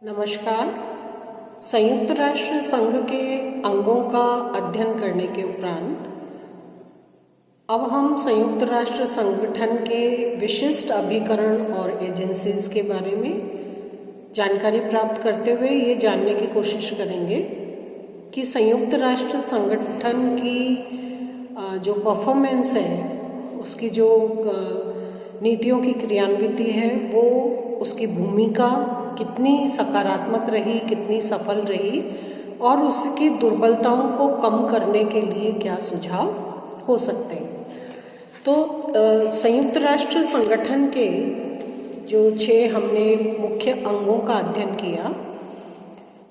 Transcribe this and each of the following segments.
नमस्कार। संयुक्त राष्ट्र संघ के अंगों का अध्ययन करने के उपरांत अब हम संयुक्त राष्ट्र संगठन के विशिष्ट अभिकरण और एजेंसीज के बारे में जानकारी प्राप्त करते हुए ये जानने की कोशिश करेंगे कि संयुक्त राष्ट्र संगठन की जो परफॉर्मेंस है, उसकी जो नीतियों की क्रियान्विति है, वो उसकी भूमिका कितनी सकारात्मक रही, कितनी सफल रही और उसकी दुर्बलताओं को कम करने के लिए क्या सुझाव हो सकते हैं। तो संयुक्त राष्ट्र संगठन के जो 6 हमने मुख्य अंगों का अध्ययन किया,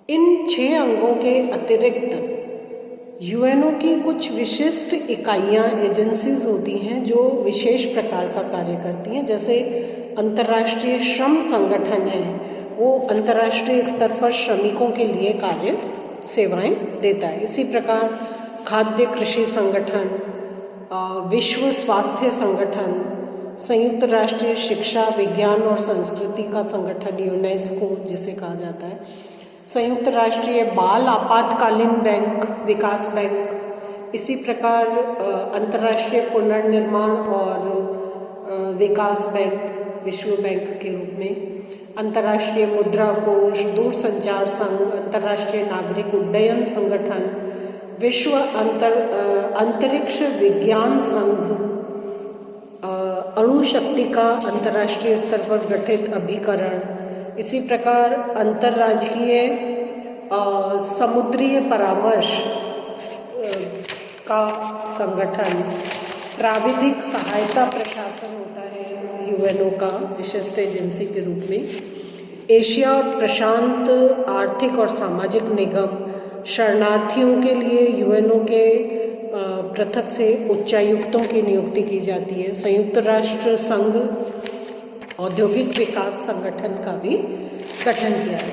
इन 6 अंगों के अतिरिक्त यूएनओ की कुछ विशिष्ट इकाइयाँ, एजेंसीज होती हैं जो विशेष प्रकार का कार्य करती हैं। जैसे अंतर्राष्ट्रीय श्रम संगठन है, वो अंतर्राष्ट्रीय स्तर पर श्रमिकों के लिए कार्य सेवाएं देता है। इसी प्रकार खाद्य कृषि संगठन, विश्व स्वास्थ्य संगठन, संयुक्त राष्ट्रीय शिक्षा विज्ञान और संस्कृति का संगठन यूनेस्को जिसे कहा जाता है, संयुक्त राष्ट्रीय बाल आपातकालीन बैंक, विकास बैंक, इसी प्रकार अंतर्राष्ट्रीय पुनर्निर्माण और विकास बैंक, विश्व बैंक के रूप में, अंतर्राष्ट्रीय मुद्रा कोष, दूरसंचार संघ, अंतर्राष्ट्रीय नागरिक उड्डयन संगठन, विश्व अंतरिक्ष विज्ञान संघ, अणु शक्ति का अंतर्राष्ट्रीय स्तर पर गठित अभिकरण, इसी प्रकार अंतर्राज्यीय समुद्रीय परामर्श का संगठन, प्राविधिक सहायता प्रशासन होता है यूएनओ का विशिष्ट एजेंसी के रूप में, एशिया और प्रशांत आर्थिक और सामाजिक निगम, शरणार्थियों के लिए यूएनओ के पृथक से उच्चायुक्तों की नियुक्ति की जाती है, संयुक्त राष्ट्र संघ औद्योगिक विकास संगठन का भी गठन किया है।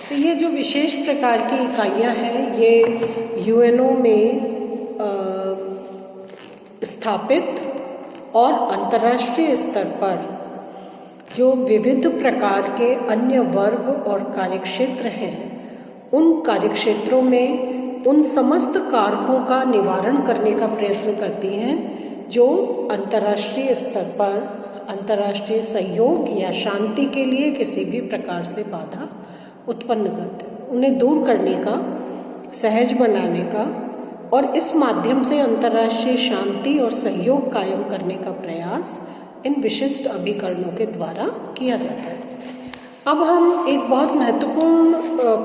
तो ये जो विशेष प्रकार की इकाइयाँ हैं, ये यूएनओ में स्थापित और अंतर्राष्ट्रीय स्तर पर जो विविध प्रकार के अन्य वर्ग और कार्यक्षेत्र हैं, उन कार्यक्षेत्रों में उन समस्त कारकों का निवारण करने का प्रयत्न करती हैं जो अंतर्राष्ट्रीय स्तर पर अंतर्राष्ट्रीय सहयोग या शांति के लिए किसी भी प्रकार से बाधा उत्पन्न करते हैं, उन्हें दूर करने का, सहज बनाने का और इस माध्यम से अंतर्राष्ट्रीय शांति और सहयोग कायम करने का प्रयास इन विशिष्ट अभिकरणों के द्वारा किया जाता है। अब हम एक बहुत महत्वपूर्ण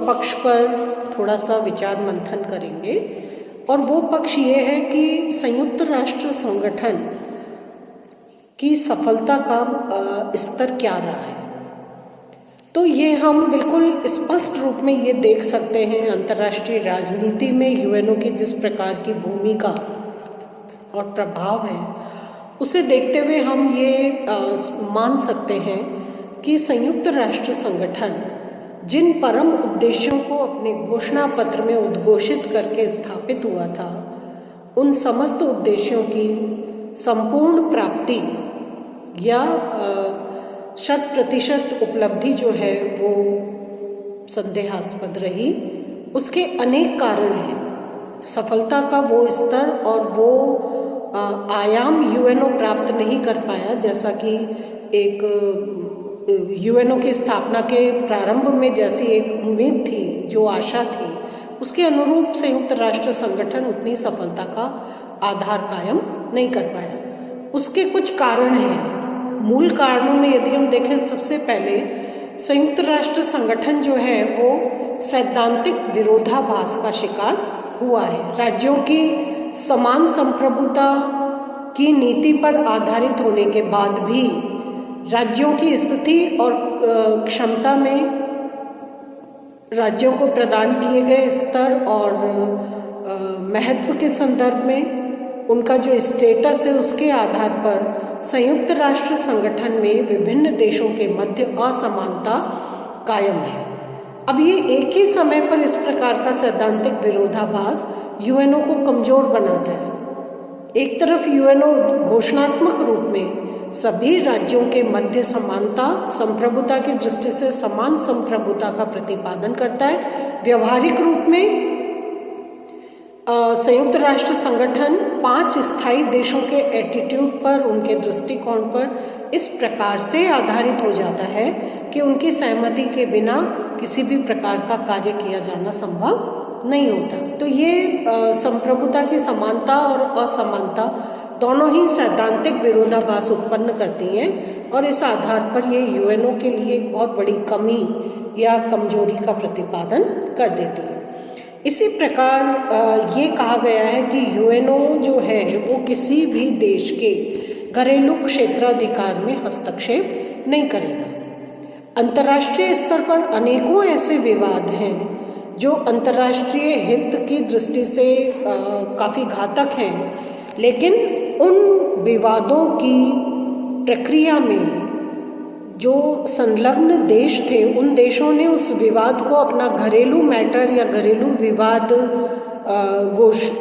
पक्ष पर थोड़ा सा विचार मंथन करेंगे और वो पक्ष ये है कि संयुक्त राष्ट्र संगठन की सफलता का स्तर क्या रहा है। तो ये हम बिल्कुल स्पष्ट रूप में ये देख सकते हैं अंतर्राष्ट्रीय राजनीति में यूएनओ की जिस प्रकार की भूमिका और प्रभाव है, उसे देखते हुए हम ये मान सकते हैं कि संयुक्त राष्ट्र संगठन जिन परम उद्देश्यों को अपने घोषणा पत्र में उद्घोषित करके स्थापित हुआ था, उन समस्त उद्देश्यों की संपूर्ण प्राप्ति या 100% उपलब्धि जो है वो संदेहास्पद रही। उसके अनेक कारण हैं। सफलता का वो स्तर और वो आयाम यूएनओ प्राप्त नहीं कर पाया, जैसा कि एक यूएनओ की स्थापना के प्रारंभ में जैसी एक उम्मीद थी, जो आशा थी, उसके अनुरूप संयुक्त राष्ट्र संगठन उतनी सफलता का आधार कायम नहीं कर पाया। उसके कुछ कारण हैं। मूल कारणों में यदि हम देखें, सबसे पहले संयुक्त राष्ट्र संगठन जो है वो सैद्धांतिक विरोधाभास का शिकार हुआ है। राज्यों की समान संप्रभुता की नीति पर आधारित होने के बाद भी राज्यों की स्थिति और क्षमता में राज्यों को प्रदान किए गए स्तर और महत्व के संदर्भ में उनका जो स्टेटस है, उसके आधार पर संयुक्त राष्ट्र संगठन में विभिन्न देशों के मध्य असमानता कायम है। अब ये एक ही समय पर इस प्रकार का सैद्धांतिक विरोधाभास यूएनओ को कमजोर बनाता है। एक तरफ यूएनओ घोषणात्मक रूप में सभी राज्यों के मध्य समानता, संप्रभुता की दृष्टि से समान संप्रभुता का प्रतिपादन करता है। व्यवहारिक रूप में संयुक्त राष्ट्र संगठन 5 स्थायी देशों के एटीट्यूड पर, उनके दृष्टिकोण पर इस प्रकार से आधारित हो जाता है कि उनकी सहमति के बिना किसी भी प्रकार का कार्य किया जाना संभव नहीं होता। तो ये संप्रभुता की समानता और असमानता दोनों ही सैद्धांतिक विरोधाभास उत्पन्न करती हैं और इस आधार पर ये यूएनओ के लिए एक बहुत बड़ी कमी या कमजोरी का प्रतिपादन कर देती है। इसी प्रकार ये कहा गया है कि यूएनओ जो है वो किसी भी देश के घरेलू क्षेत्राधिकार में हस्तक्षेप नहीं करेगा। अंतर्राष्ट्रीय स्तर पर अनेकों ऐसे विवाद हैं जो अंतर्राष्ट्रीय हित की दृष्टि से काफ़ी घातक हैं, लेकिन उन विवादों की प्रक्रिया में जो संलग्न देश थे उन देशों ने उस विवाद को अपना घरेलू मैटर या घरेलू विवाद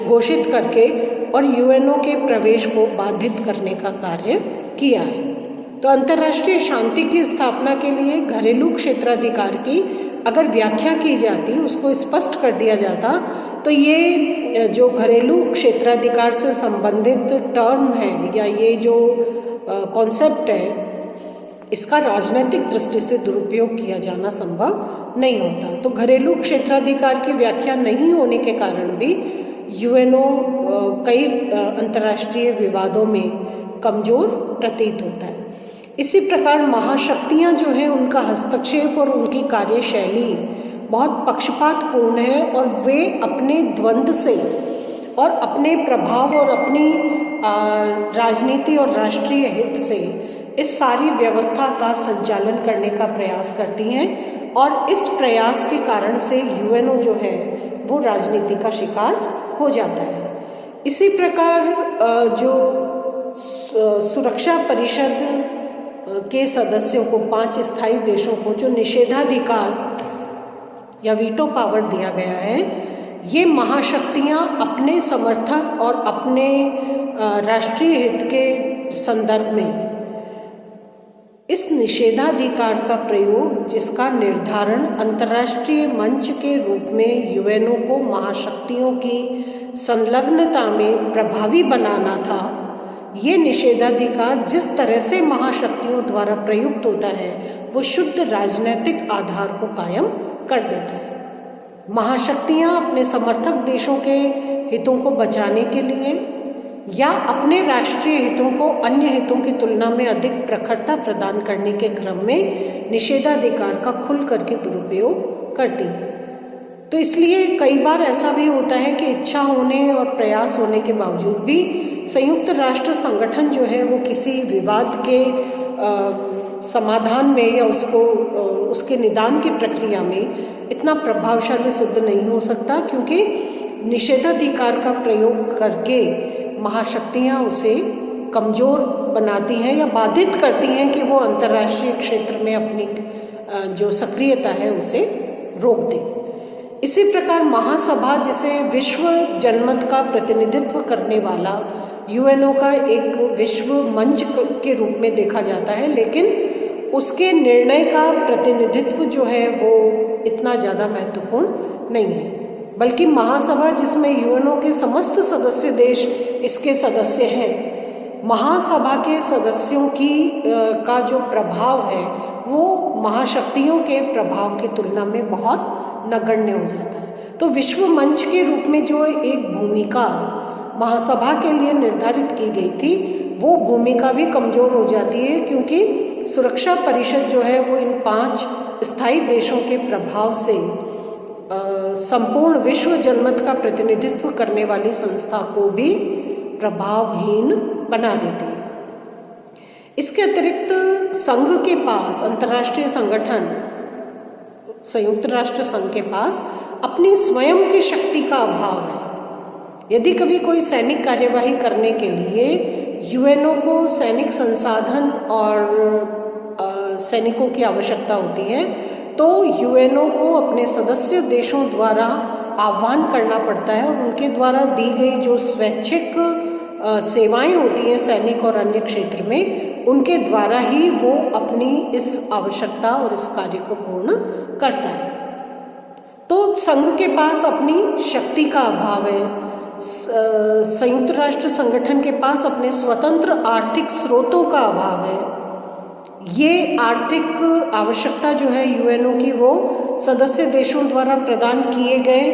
घोषित करके और यूएनओ के प्रवेश को बाधित करने का कार्य किया है। तो अंतर्राष्ट्रीय शांति की स्थापना के लिए घरेलू क्षेत्राधिकार की अगर व्याख्या की जाती, उसको स्पष्ट कर दिया जाता, तो ये जो घरेलू क्षेत्राधिकार से संबंधित टर्म है या ये जो कॉन्सेप्ट है, इसका राजनीतिक दृष्टि से दुरुपयोग किया जाना संभव नहीं होता। तो घरेलू क्षेत्राधिकार की व्याख्या नहीं होने के कारण भी यूएनओ कई अंतर्राष्ट्रीय विवादों में कमज़ोर प्रतीत होता है। इसी प्रकार महाशक्तियाँ जो हैं उनका हस्तक्षेप और उनकी कार्यशैली बहुत पक्षपातपूर्ण है और वे अपने द्वंद्व से और अपने प्रभाव और अपनी राजनीति और राष्ट्रीय हित से इस सारी व्यवस्था का संचालन करने का प्रयास करती हैं और इस प्रयास के कारण से यूएनओ जो है वो राजनीति का शिकार हो जाता है। इसी प्रकार जो सुरक्षा परिषद के सदस्यों को 5 स्थायी देशों को जो निषेधाधिकार या वीटो पावर दिया गया है, ये महाशक्तियाँ अपने समर्थक और अपने राष्ट्रीय हित के संदर्भ में इस निषेधाधिकार का प्रयोग, जिसका निर्धारण अंतर्राष्ट्रीय मंच के रूप में यूएनओ को महाशक्तियों की संलग्नता में प्रभावी बनाना था, ये निषेधाधिकार जिस तरह से महाशक्तियों द्वारा प्रयुक्त होता है वो शुद्ध राजनीतिक आधार को कायम कर देता है। महाशक्तियाँ अपने समर्थक देशों के हितों को बचाने के लिए या अपने राष्ट्रीय हितों को अन्य हितों की तुलना में अधिक प्रखरता प्रदान करने के क्रम में निषेधाधिकार का खुल करके दुरुपयोग करती है। तो इसलिए कई बार ऐसा भी होता है कि इच्छा होने और प्रयास होने के बावजूद भी संयुक्त राष्ट्र संगठन जो है वो किसी विवाद के समाधान में या उसके निदान की प्रक्रिया में इतना प्रभावशाली सिद्ध नहीं हो सकता, क्योंकि निषेधाधिकार का प्रयोग करके महाशक्तियाँ उसे कमज़ोर बनाती हैं या बाधित करती हैं कि वो अंतर्राष्ट्रीय क्षेत्र में अपनी जो सक्रियता है उसे रोक दे। इसी प्रकार महासभा, जिसे विश्व जनमत का प्रतिनिधित्व करने वाला यूएनओ का एक विश्व मंच के रूप में देखा जाता है, लेकिन उसके निर्णय का प्रतिनिधित्व जो है वो इतना ज़्यादा महत्वपूर्ण नहीं है, बल्कि महासभा जिसमें यूएनओ के समस्त सदस्य देश इसके सदस्य हैं, महासभा के सदस्यों की का जो प्रभाव है वो महाशक्तियों के प्रभाव की तुलना में बहुत नगण्य हो जाता है। तो विश्व मंच के रूप में जो एक भूमिका महासभा के लिए निर्धारित की गई थी, वो भूमिका भी कमज़ोर हो जाती है, क्योंकि सुरक्षा परिषद जो है वो इन 5 स्थायी देशों के प्रभाव से संपूर्ण विश्व जनमत का प्रतिनिधित्व करने वाली संस्था को भी प्रभावहीन बना देती है। इसके अतिरिक्त संघ के पास, अंतर्राष्ट्रीय संगठन संयुक्त राष्ट्र संघ के पास अपनी स्वयं की शक्ति का अभाव है। यदि कभी कोई सैनिक कार्यवाही करने के लिए यूएनओ को सैनिक संसाधन और सैनिकों की आवश्यकता होती है, तो यूएनओ को अपने सदस्य देशों द्वारा आह्वान करना पड़ता है और उनके द्वारा दी गई जो स्वैच्छिक सेवाएं होती हैं सैनिक और अन्य क्षेत्र में, उनके द्वारा ही वो अपनी इस आवश्यकता और इस कार्य को पूर्ण करता है। तो संघ के पास अपनी शक्ति का अभाव है। संयुक्त राष्ट्र संगठन के पास अपने स्वतंत्र आर्थिक स्रोतों का अभाव है। ये आर्थिक आवश्यकता जो है यूएनओ की, वो सदस्य देशों द्वारा प्रदान किए गए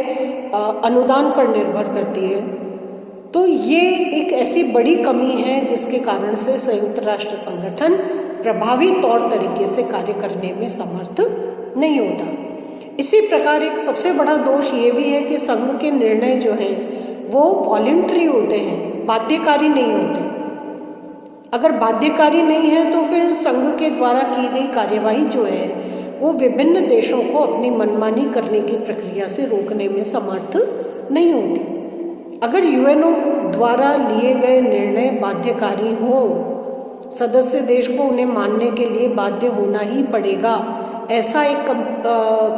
अनुदान पर निर्भर करती है। तो ये एक ऐसी बड़ी कमी है जिसके कारण से संयुक्त राष्ट्र संगठन प्रभावी तौर तरीके से कार्य करने में समर्थ नहीं होता। इसी प्रकार एक सबसे बड़ा दोष ये भी है कि संघ के निर्णय जो हैं वो वॉलंटरी होते हैं, बाध्यकारी नहीं होते। अगर बाध्यकारी नहीं है तो फिर संघ के द्वारा की गई कार्यवाही जो है वो विभिन्न देशों को अपनी मनमानी करने की प्रक्रिया से रोकने में समर्थ नहीं होती। अगर यूएनओ द्वारा लिए गए निर्णय बाध्यकारी हो, सदस्य देश को उन्हें मानने के लिए बाध्य होना ही पड़ेगा, ऐसा एक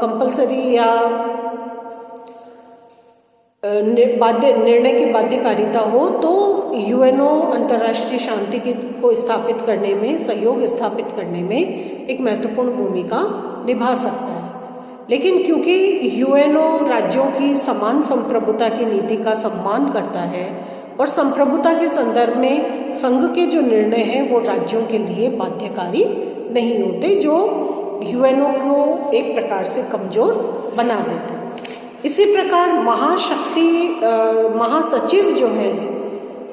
कंपलसरी या निर्णय की बाध्यकारिता हो, तो यूएनओ अंतर्राष्ट्रीय शांति को स्थापित करने में, सहयोग स्थापित करने में एक महत्वपूर्ण भूमिका निभा सकता है। लेकिन क्योंकि यूएनओ राज्यों की समान संप्रभुता की नीति का सम्मान करता है और संप्रभुता के संदर्भ में संघ के जो निर्णय हैं वो राज्यों के लिए बाध्यकारी नहीं होते, जो यूएनओ को एक प्रकार से कमज़ोर बना देते हैं। इसी प्रकार महासचिव जो है,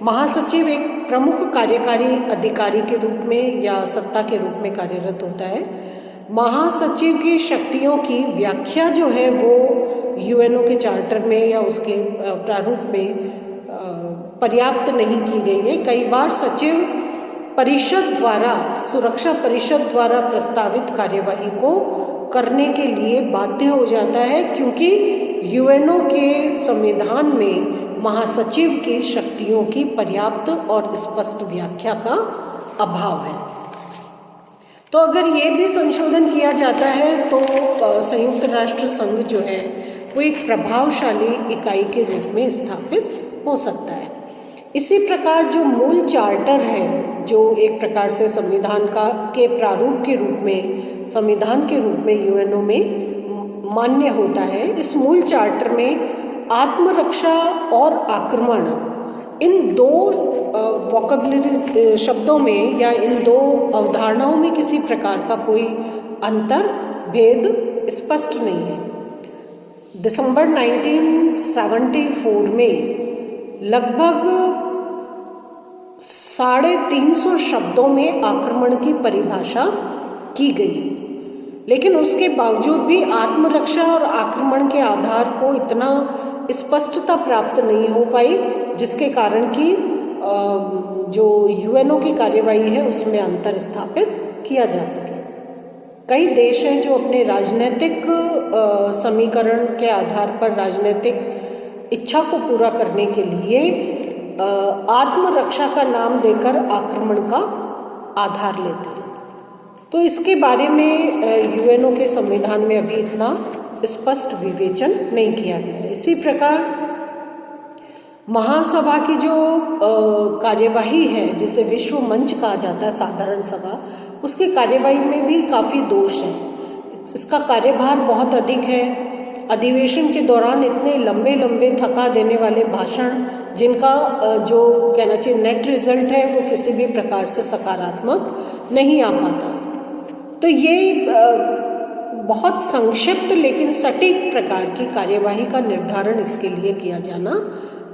महासचिव एक प्रमुख कार्यकारी अधिकारी के रूप में या सत्ता के रूप में कार्यरत होता है। महासचिव की शक्तियों की व्याख्या जो है वो यूएनओ के चार्टर में या उसके प्रारूप में पर्याप्त नहीं की गई है। कई बार सचिव परिषद द्वारा, सुरक्षा परिषद द्वारा प्रस्तावित कार्यवाही को करने के लिए बाध्य हो जाता है, क्योंकि यूएनओ के संविधान में महासचिव की शक्तियों की पर्याप्त और स्पष्ट व्याख्या का अभाव है। तो अगर ये भी संशोधन किया जाता है तो संयुक्त राष्ट्र संघ जो है वो एक प्रभावशाली इकाई के रूप में स्थापित हो सकता है। इसी प्रकार जो मूल चार्टर है, जो एक प्रकार से संविधान के प्रारूप के रूप में, संविधान के रूप में यूएनओ में मान्य होता है, इस मूल चार्टर में आत्मरक्षा और आक्रमण, इन दो वोकैबुलरी शब्दों में या इन दो अवधारणाओं में किसी प्रकार का कोई अंतर भेद स्पष्ट नहीं है। दिसंबर 1974 में लगभग 350 शब्दों में आक्रमण की परिभाषा की गई, लेकिन उसके बावजूद भी आत्मरक्षा और आक्रमण के आधार को इतना स्पष्टता प्राप्त नहीं हो पाई, जिसके कारण कि जो यूएनओ की कार्यवाही है उसमें अंतर स्थापित किया जा सके। कई देश हैं जो अपने राजनीतिक समीकरण के आधार पर, राजनीतिक इच्छा को पूरा करने के लिए आत्मरक्षा का नाम देकर आक्रमण का आधार लेते हैं। तो इसके बारे में यूएनओ के संविधान में अभी इतना स्पष्ट विवेचन नहीं किया गया है। इसी प्रकार महासभा की जो कार्यवाही है, जिसे विश्व मंच कहा जाता है, साधारण सभा, उसकी कार्यवाही में भी काफ़ी दोष है। इसका कार्यभार बहुत अधिक है। अधिवेशन के दौरान इतने लंबे लंबे थका देने वाले भाषण, जिनका जो कहना चाहिए नेट रिजल्ट है वो किसी भी प्रकार से सकारात्मक नहीं आ पाता। तो ये बहुत संक्षिप्त लेकिन सटीक प्रकार की कार्यवाही का निर्धारण इसके लिए किया जाना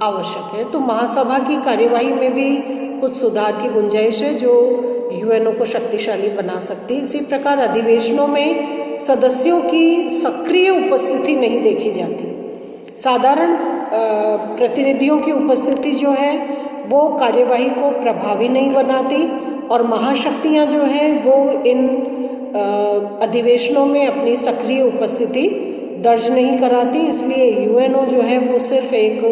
आवश्यक है। तो महासभा की कार्यवाही में भी कुछ सुधार की गुंजाइश है जो यूएनओ को शक्तिशाली बना सकती है। इसी प्रकार अधिवेशनों में सदस्यों की सक्रिय उपस्थिति नहीं देखी जाती। साधारण प्रतिनिधियों की उपस्थिति जो है वो कार्यवाही को प्रभावी नहीं बनाती, और महाशक्तियाँ जो हैं वो इन अधिवेशनों में अपनी सक्रिय उपस्थिति दर्ज नहीं कराती। इसलिए यूएनओ जो है वो सिर्फ एक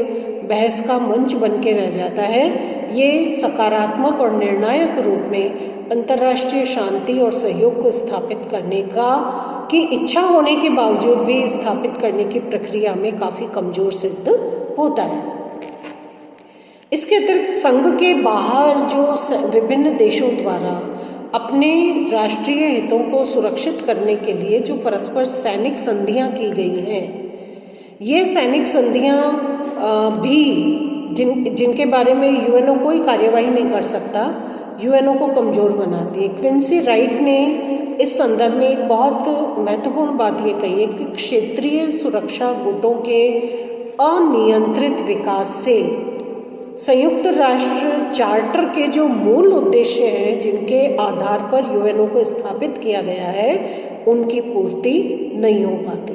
बहस का मंच बन के रह जाता है। ये सकारात्मक और निर्णायक रूप में अंतर्राष्ट्रीय शांति और सहयोग को स्थापित करने की इच्छा होने के बावजूद भी स्थापित करने की प्रक्रिया में काफ़ी कमज़ोर सिद्ध होता है। इसके अतिरिक्त संघ के बाहर जो विभिन्न देशों द्वारा अपने राष्ट्रीय हितों को सुरक्षित करने के लिए जो परस्पर सैनिक संधियां की गई हैं, ये सैनिक संधियां भी जिनके बारे में यूएनओ कोई कार्यवाही नहीं कर सकता, यूएनओ को कमज़ोर बनाती है। क्विंसी राइट ने इस संदर्भ में एक बहुत महत्वपूर्ण बात ये कही है कि क्षेत्रीय सुरक्षा गुटों के अनियंत्रित विकास से संयुक्त राष्ट्र चार्टर के जो मूल उद्देश्य हैं, जिनके आधार पर यूएनओ को स्थापित किया गया है, उनकी पूर्ति नहीं हो पाती।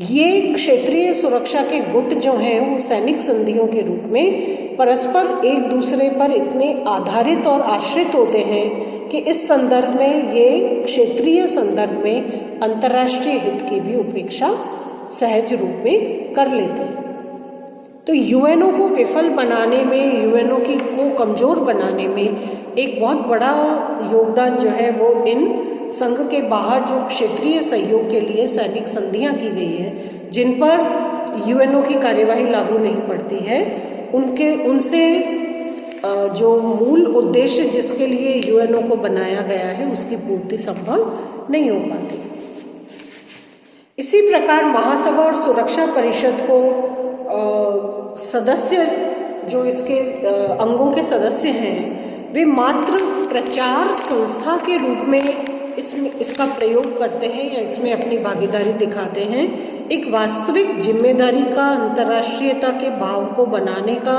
ये क्षेत्रीय सुरक्षा के गुट जो हैं वो सैनिक संधियों के रूप में परस्पर एक दूसरे पर इतने आधारित और आश्रित होते हैं कि इस संदर्भ में ये क्षेत्रीय संदर्भ में अंतर्राष्ट्रीय हित की भी उपेक्षा सहज रूप में कर लेते हैं। तो यूएनओ को विफल बनाने में, यूएनओ को कमज़ोर बनाने में एक बहुत बड़ा योगदान जो है वो इन संघ के बाहर जो क्षेत्रीय सहयोग के लिए सैनिक संधियां की गई हैं, जिन पर यूएनओ की कार्यवाही लागू नहीं पड़ती है, उनसे जो मूल उद्देश्य जिसके लिए यूएनओ को बनाया गया है उसकी पूर्ति संभव नहीं हो पाती। इसी प्रकार महासभा और सुरक्षा परिषद को सदस्य जो इसके अंगों के सदस्य हैं, वे मात्र प्रचार संस्था के रूप में इसका प्रयोग करते हैं या इसमें अपनी भागीदारी दिखाते हैं। एक वास्तविक जिम्मेदारी का, अंतर्राष्ट्रीयता के भाव को बनाने का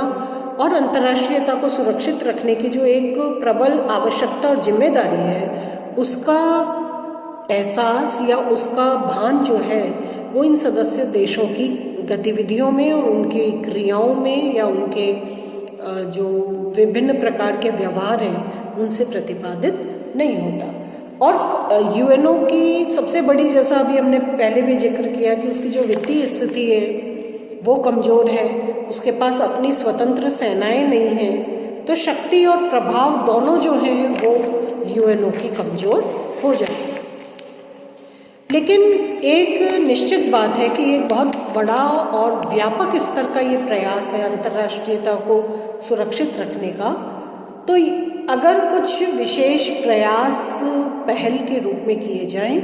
और अंतर्राष्ट्रीयता को सुरक्षित रखने की जो एक प्रबल आवश्यकता और जिम्मेदारी है, उसका एहसास या उसका भान जो है वो इन सदस्य देशों की गतिविधियों में और उनकी क्रियाओं में या उनके जो विभिन्न प्रकार के व्यवहार हैं उनसे प्रतिपादित नहीं होता। और यूएनओ की सबसे बड़ी, जैसा अभी हमने पहले भी जिक्र किया कि उसकी जो वित्तीय स्थिति है वो कमज़ोर है, उसके पास अपनी स्वतंत्र सेनाएं नहीं हैं, तो शक्ति और प्रभाव दोनों जो हैं वो यूएनओ की कमज़ोर हो जाती है। लेकिन एक निश्चित बात है कि एक बहुत बड़ा और व्यापक स्तर का ये प्रयास है अंतर्राष्ट्रीयता को सुरक्षित रखने का। तो अगर कुछ विशेष प्रयास पहल के रूप में किए जाएं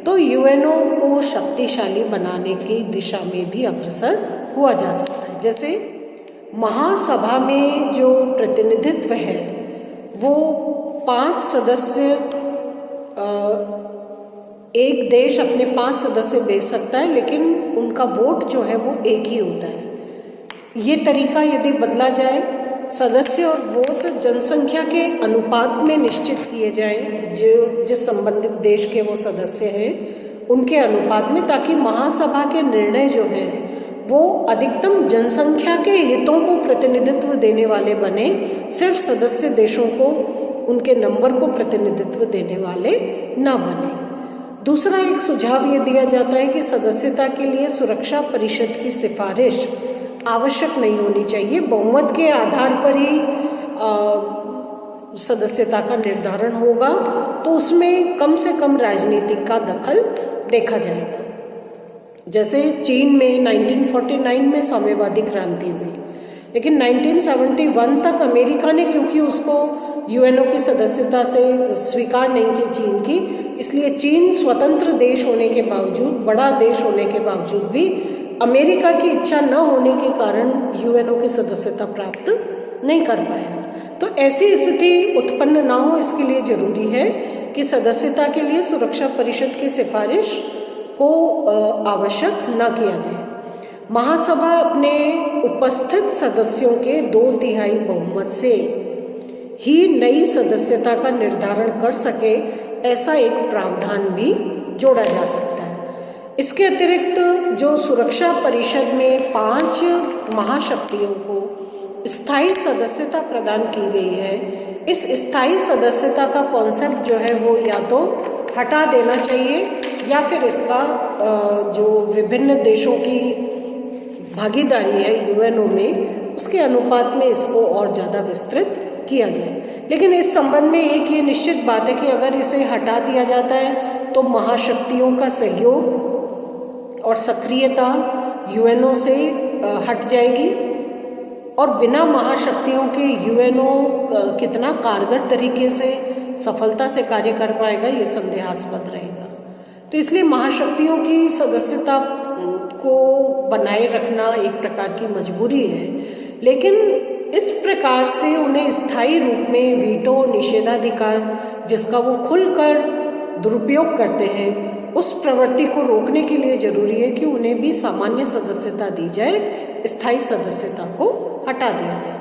तो यूएनओ को शक्तिशाली बनाने की दिशा में भी अग्रसर हुआ जा सकता है। जैसे महासभा में जो प्रतिनिधित्व है वो 5 सदस्य, एक देश अपने 5 सदस्य भेज सकता है, लेकिन उनका वोट जो है वो एक ही होता है। ये तरीका यदि बदला जाए, सदस्य और वोट जनसंख्या के अनुपात में निश्चित किए जाएं, जो जिस संबंधित देश के वो सदस्य हैं उनके अनुपात में, ताकि महासभा के निर्णय जो हैं वो अधिकतम जनसंख्या के हितों को प्रतिनिधित्व देने वाले बने, सिर्फ सदस्य देशों को उनके नंबर को प्रतिनिधित्व देने वाले न बने। दूसरा एक सुझाव ये दिया जाता है कि सदस्यता के लिए सुरक्षा परिषद की सिफारिश आवश्यक नहीं होनी चाहिए, बहुमत के आधार पर ही सदस्यता का निर्धारण होगा, तो उसमें कम से कम राजनीतिक का दखल देखा जाएगा। जैसे चीन में 1949 में साम्यवादी क्रांति हुई, लेकिन 1971 तक अमेरिका ने, क्योंकि उसको यूएनओ की सदस्यता से स्वीकार नहीं की चीन की, इसलिए चीन स्वतंत्र देश होने के बावजूद, बड़ा देश होने के बावजूद भी अमेरिका की इच्छा न होने के कारण यूएनओ की सदस्यता प्राप्त नहीं कर पाया। तो ऐसी स्थिति उत्पन्न ना हो, इसके लिए जरूरी है कि सदस्यता के लिए सुरक्षा परिषद की सिफारिश को आवश्यक न किया जाए। महासभा अपने उपस्थित सदस्यों के 2/3 बहुमत से ही नई सदस्यता का निर्धारण कर सके, ऐसा एक प्रावधान भी जोड़ा जा सकता है। इसके अतिरिक्त जो सुरक्षा परिषद में 5 महाशक्तियों को स्थायी सदस्यता प्रदान की गई है, इस स्थायी सदस्यता का कॉन्सेप्ट जो है वो या तो हटा देना चाहिए या फिर इसका जो विभिन्न देशों की भागीदारी है यूएनओ में, उसके अनुपात में इसको और ज़्यादा विस्तृत किया जाए। लेकिन इस संबंध में एक ये निश्चित बात है कि अगर इसे हटा दिया जाता है तो महाशक्तियों का सहयोग और सक्रियता यूएनओ से हट जाएगी, और बिना महाशक्तियों के यूएनओ कितना कारगर तरीके से सफलता से कार्य कर पाएगा, ये संदेहास्पद रहेगा। तो इसलिए महाशक्तियों की सदस्यता को बनाए रखना एक प्रकार की मजबूरी है, लेकिन इस प्रकार से उन्हें स्थायी रूप में वीटो निषेधाधिकार जिसका वो खुलकर दुरुपयोग करते हैं, उस प्रवृत्ति को रोकने के लिए जरूरी है कि उन्हें भी सामान्य सदस्यता दी जाए, स्थायी सदस्यता को हटा दिया जाए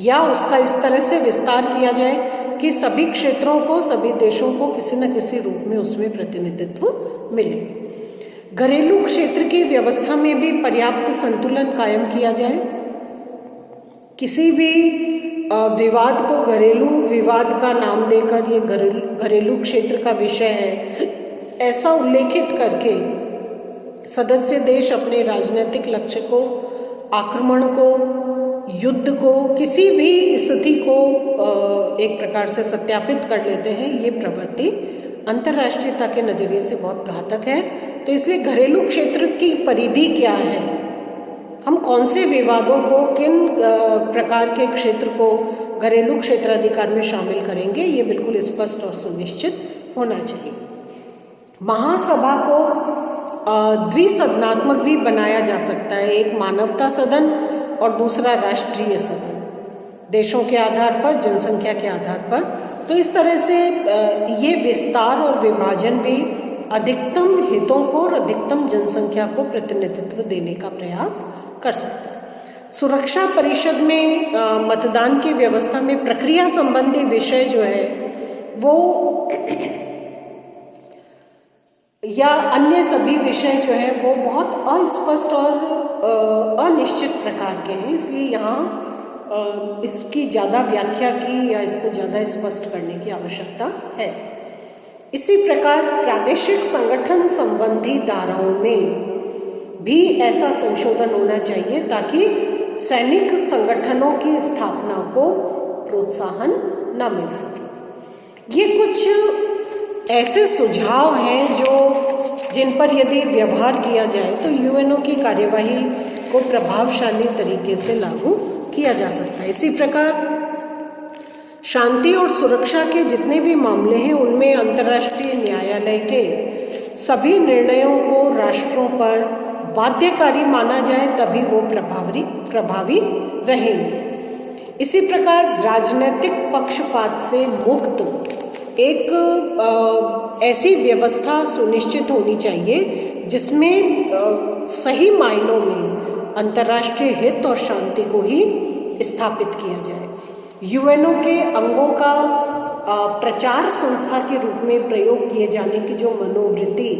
या उसका इस तरह से विस्तार किया जाए कि सभी क्षेत्रों को, सभी देशों को किसी न किसी रूप में उसमें प्रतिनिधित्व मिले। घरेलू क्षेत्र की व्यवस्था में भी पर्याप्त संतुलन कायम किया जाए। किसी भी विवाद को घरेलू विवाद का नाम देकर ये घरेलू क्षेत्र का विषय है ऐसा उल्लेखित करके सदस्य देश अपने राजनीतिक लक्ष्य को, आक्रमण को, युद्ध को, किसी भी स्थिति को एक प्रकार से सत्यापित कर लेते हैं। ये प्रवृत्ति अंतर्राष्ट्रीयता के नज़रिए से बहुत घातक है। तो इसलिए घरेलू क्षेत्र की परिधि क्या है, हम कौन से विवादों को, किन प्रकार के क्षेत्र को घरेलू क्षेत्राधिकार में शामिल करेंगे, ये बिल्कुल स्पष्ट और सुनिश्चित होना चाहिए। महासभा को द्विसदनात्मक भी बनाया जा सकता है, एक मानवता सदन और दूसरा राष्ट्रीय सदन, देशों के आधार पर, जनसंख्या के आधार पर। तो इस तरह से ये विस्तार और विभाजन भी अधिकतम हितों को और अधिकतम जनसंख्या को प्रतिनिधित्व देने का प्रयास कर सकता है। सुरक्षा परिषद में मतदान की व्यवस्था में प्रक्रिया संबंधी विषय जो है वो या अन्य सभी विषय जो है वो बहुत अस्पष्ट और अनिश्चित प्रकार के हैं, इसलिए यहाँ इसकी ज़्यादा व्याख्या की या इसको ज़्यादा स्पष्ट करने की आवश्यकता है। इसी प्रकार प्रादेशिक संगठन संबंधी धाराओं में भी ऐसा संशोधन होना चाहिए ताकि सैनिक संगठनों की स्थापना को प्रोत्साहन न मिल सके। ये कुछ ऐसे सुझाव हैं जिन पर यदि व्यवहार किया जाए तो यूएनओ की कार्यवाही को प्रभावशाली तरीके से लागू किया जा सकता है। इसी प्रकार शांति और सुरक्षा के जितने भी मामले हैं उनमें अंतर्राष्ट्रीय न्यायालय के सभी निर्णयों को राष्ट्रों पर बाध्यकारी माना जाए, तभी वो प्रभावी रहेंगे। इसी प्रकार राजनीतिक पक्षपात से मुक्त एक ऐसी व्यवस्था सुनिश्चित होनी चाहिए जिसमें सही मायनों में अंतर्राष्ट्रीय हित और शांति को ही स्थापित किया जाए। यूएनओ के अंगों का प्रचार संस्था के रूप में प्रयोग किए जाने की जो मनोवृत्ति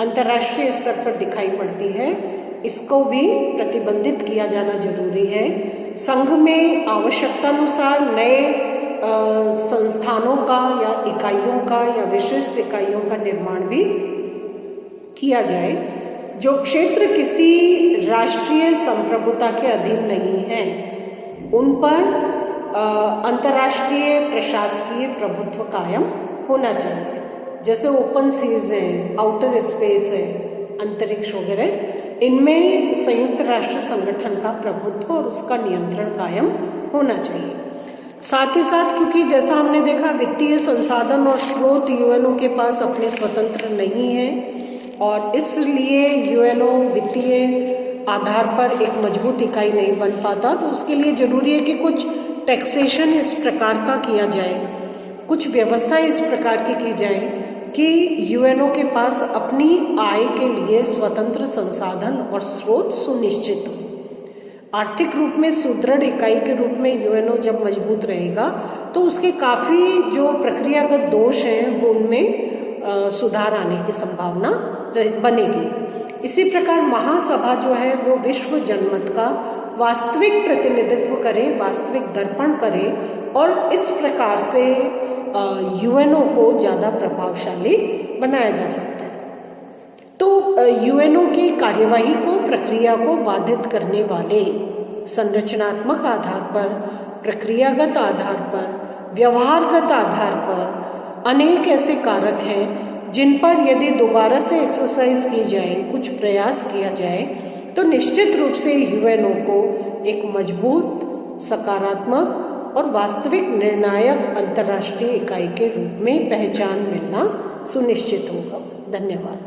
अंतर्राष्ट्रीय स्तर पर दिखाई पड़ती है, इसको भी प्रतिबंधित किया जाना जरूरी है। संघ में आवश्यकतानुसार नए संस्थानों का या इकाइयों का या विशिष्ट इकाइयों का निर्माण भी किया जाए जो क्षेत्र किसी राष्ट्रीय संप्रभुता के अधीन नहीं है, उन पर अंतर्राष्ट्रीय प्रशासकीय प्रभुत्व कायम होना चाहिए। जैसे ओपन सीज है, आउटर स्पेस है, अंतरिक्ष वगैरह, इनमें संयुक्त राष्ट्र संगठन का प्रभुत्व और उसका नियंत्रण कायम होना चाहिए। साथ ही साथ क्योंकि जैसा हमने देखा वित्तीय संसाधन और स्रोत यूएनओ के पास अपने स्वतंत्र नहीं है और इसलिए यूएनओ वित्तीय आधार पर एक मजबूत इकाई नहीं बन पाता, तो उसके लिए ज़रूरी है कि कुछ टैक्सेशन इस प्रकार का किया जाए, कुछ व्यवस्था इस प्रकार की जाए कि यूएनओ के पास अपनी आय के लिए स्वतंत्र संसाधन और स्रोत सुनिश्चित हो। आर्थिक रूप में सुदृढ़ इकाई के रूप में यूएनओ जब मजबूत रहेगा तो उसके काफ़ी जो प्रक्रियागत दोष हैं वो उनमें सुधार आने की संभावना बनेगी। इसी प्रकार महासभा जो है वो विश्व जनमत का वास्तविक प्रतिनिधित्व करे, वास्तविक दर्पण करे और इस प्रकार से यूएनओ को ज़्यादा प्रभावशाली बनाया जा सकता है। तो यूएनओ की कार्यवाही को, प्रक्रिया को बाधित करने वाले संरचनात्मक आधार पर, प्रक्रियागत आधार पर, व्यवहारगत आधार पर अनेक ऐसे कारक हैं जिन पर यदि दोबारा से एक्सरसाइज की जाए, कुछ प्रयास किया जाए तो निश्चित रूप से यूएनओ को एक मजबूत, सकारात्मक और वास्तविक निर्णायक अंतर्राष्ट्रीय इकाई के रूप में पहचान मिलना सुनिश्चित होगा। धन्यवाद।